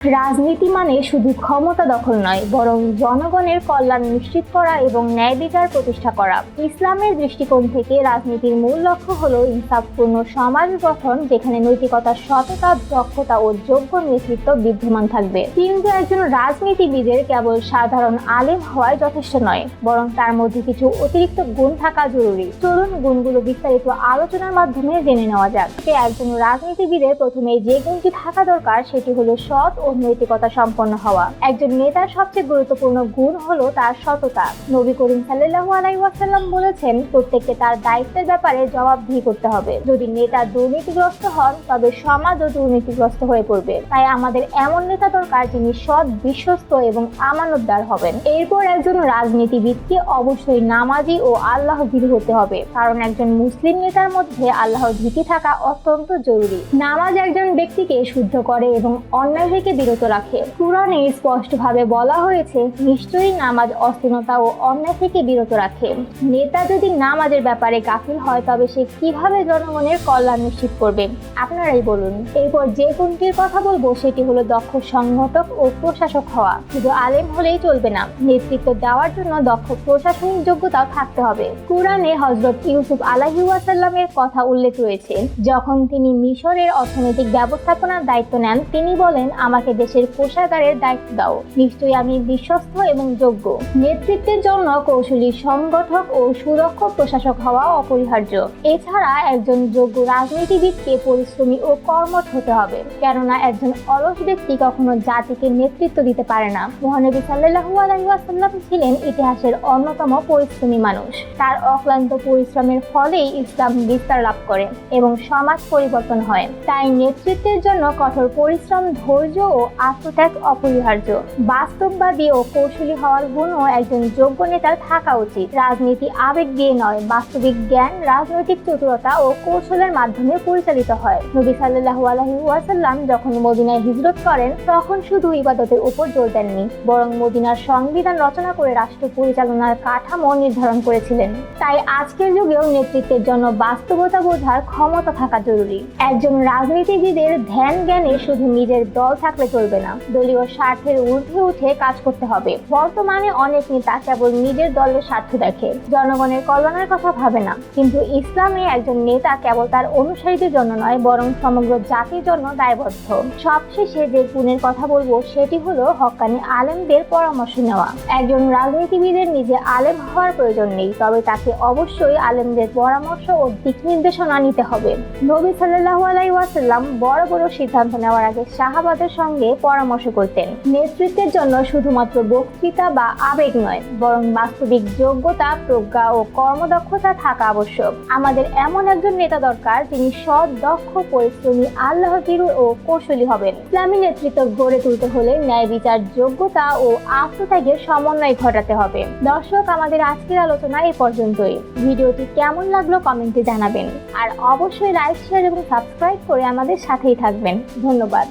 রাজনীতি মানে শুধু ক্ষমতা দখল নয়, বরং জনগণের কল্যাণ নিশ্চিত করা এবং ন্যায় বিচার প্রতিষ্ঠা করা। ইসলামের দৃষ্টিকোণ থেকে রাজনীতির মূল লক্ষ্য হলো ইনসাফপূর্ণ সমাজ গঠন, যেখানে নৈতিকতা, সততা, দক্ষতা ও যোগ্য নেতৃত্ব বিদ্যমান থাকবে। কিন্তু একজন রাজনীতিবিদের কেবল সাধারণ আলেম হওয়াই যথেষ্ট নয়, বরং তার মধ্যে কিছু অতিরিক্ত গুণ থাকা জরুরি। চলুন গুণগুলো বিস্তারিত আলোচনার মাধ্যমে জেনে নেওয়া যাক। একজন রাজনীতিবিদের প্রথমে যে গুণটি থাকা দরকার সেটি হলো সৎ ও নৈতিকতা সম্পন্ন হওয়া। একজন নেতার সবচেয়ে গুরুত্বপূর্ণ গুণ হলো তার সততা। নবী করিম সাল্লাল্লাহু আলাইহি ওয়াসাল্লাম বলেছেন, প্রত্যেককে তার দায়িত্বের ব্যাপারে জবাবদিহি করতে হবে। যদি নেতা দুর্নীতিগ্রস্ত হন, তবে সমাজও দুর্নীতিগ্রস্ত হয়ে পড়বে। তাই আমাদের এমন নেতা দরকার যিনি সৎ, বিশ্বস্ত এবং আমানতদার হবেন। এরপর একজন রাজনীতিবিদকে অবশ্যই নামাজি ও আল্লাহ ভীরু হতে হবে, কারণ একজন মুসলিম নেতার মধ্যে আল্লাহর ভীতি থাকা অত্যন্ত জরুরি। নামাজ একজন ব্যক্তিকে শুদ্ধ করে এবং অন্যায় থেকে বিরত রাখে। কুরআনে স্পষ্টভাবে বলা হয়েছে, নিশ্চয়ই নামাজ অস্থিরতা ও অন্যায় থেকে বিরত রাখে। নেতা যদি নামাজের ব্যাপারে গাফিল হয়, তবে সে কিভাবে জনগণের কল্যাণ নিশ্চিত করবে? আপনারাই বলুন। এরপর যে গুণটির কথা বলবো সেটি হলো দক্ষ সংগঠক ও প্রশাসক হওয়া। শুধু আলেম হলেই চলবে না, নেতৃত্ব দেওয়ার জন্য দক্ষ প্রশাসনিক যোগ্যতাও থাকতে হবে। কুরআনে হযরত ইউসুফ আলাইহিস সালামের কথা উল্লেখ রয়েছে। যখন তিনি মিশরের অর্থনৈতিক ব্যবস্থাপনার দায়িত্ব নেন, তিনি বলেন, আমাকে দেশের কোষাগারের দায়িত্ব দাও, নিশ্চয়ই আমি বিশ্বস্ত এবং যোগ্য। নেতৃত্বের জন্য কৌশলী সংগঠক ও সুদক্ষ প্রশাসক হওয়া অপরিহার্য। এছাড়া একজন যোগ্য রাজনীতিবিদকে পরিশ্রমী ও কর্মঠ হতে হবে, কেননা একজন অলস ব্যক্তি কখনো জাতিকে নেতৃত্ব দিতে পারে না। মহানবী সাল্লাল্লাহু আলাইহি ওয়াসাল্লাম ছিলেন ইতিহাসের অন্যতম পরিশ্রমী মানুষ। তার অক্লান্ত পরিশ্রমের ফলেই ইসলাম বিস্তার লাভ করে এবং সমাজ পরিবর্তন হয়। তাই নেতৃত্বের জন্য কঠোর পরিশ্রম, ধৈর্য ও আত্মত্যাগ অপরিহার্য। বাস্তববাদী ও কৌশলী হওয়ার গুণও একজন যোগ্য নেতার থাকা উচিত। রাজনীতি আবেগ দিয়ে নয়, বাস্তবিক জ্ঞান, রাজনৈতিক চতুরতা ও কৌশলের মাধ্যমে পরিচালিত হয়। নবী সাল্লাল্লাহু আলাইহি ওয়াসাল্লাম যখন মদিনায় হিজরত করেন, তখন শুধু ইবাদতের উপর জোর দেননি, বরং মদিনার সংবিধান রচনা করে রাষ্ট্র পরিচালনার কাঠামো নির্ধারণ করেছিলেন। তাই আজকের যুগেও নেতৃত্বের জন্য বাস্তবতা বোঝার ক্ষমতা থাকা জরুরি। একজন রাজনীতিবিদের ধ্যান জ্ঞানে শুধু নিজের দল থাকলে চলবে না, দলীয় স্বার্থের ঊর্ধ্বে উঠে কাজ করতে হবে। বর্তমানে অনেক নেতা কেবল নিজের দলের স্বার্থ দেখে, জনগণের কল্যাণের কথা ভাবে না। কিন্তু ইসলামে একজন নেতা কেবল তার অনুসারীদের জন্য নয়, বরং সমগ্র জাতির জন্য দায়বদ্ধ। সবশেষে যে গুণের কথা বলবো সেটি হলো হক্কানি আলেমদের পরামর্শ নেওয়া। একজন রাজনীতিবিদের নিজে আলেম হওয়ার প্রয়োজন নেই, তবে তাকে অবশ্যই আলেমদের পরামর্শ ও দিক নির্দেশনা নিতে হবে। নবী সাল্লাল্লাহু আলাইহি ওয়াসাল্লাম বড় বড় সিদ্ধান্ত নেওয়ার আগে সাহাবাদের সঙ্গে পরামর্শ করতেন। নেতৃত্বের জন্য শুধুমাত্র বক্তৃতা বা আবেগ নয়, বরং বাস্তবিক যোগ্যতা, প্রজ্ঞা ও কর্মদক্ষতা থাকা আবশ্যক। আমাদের এমন একজন নেতা দরকার যিনি সৎ, দক্ষ, পরিশ্রমী, আল্লাহভীরু ও কৌশলী হবেন। ইসলামী নেতৃত্ব গড়ে তুলতে হলে ন্যায় বিচার, যোগ্যতা ও আত্মত্যাগের সমন্বয় ঘটাতে হবে। দর্শক, আমাদের আজকের আলোচনা এই পর্যন্তই। ভিডিওটি কেমন লাগলো কমেন্টে জানাবেন, আর অবশ্যই লাইক, শেয়ার এবং সাবস্ক্রাইব করে আমাদের সাথেই থাকবেন। ধন্যবাদ।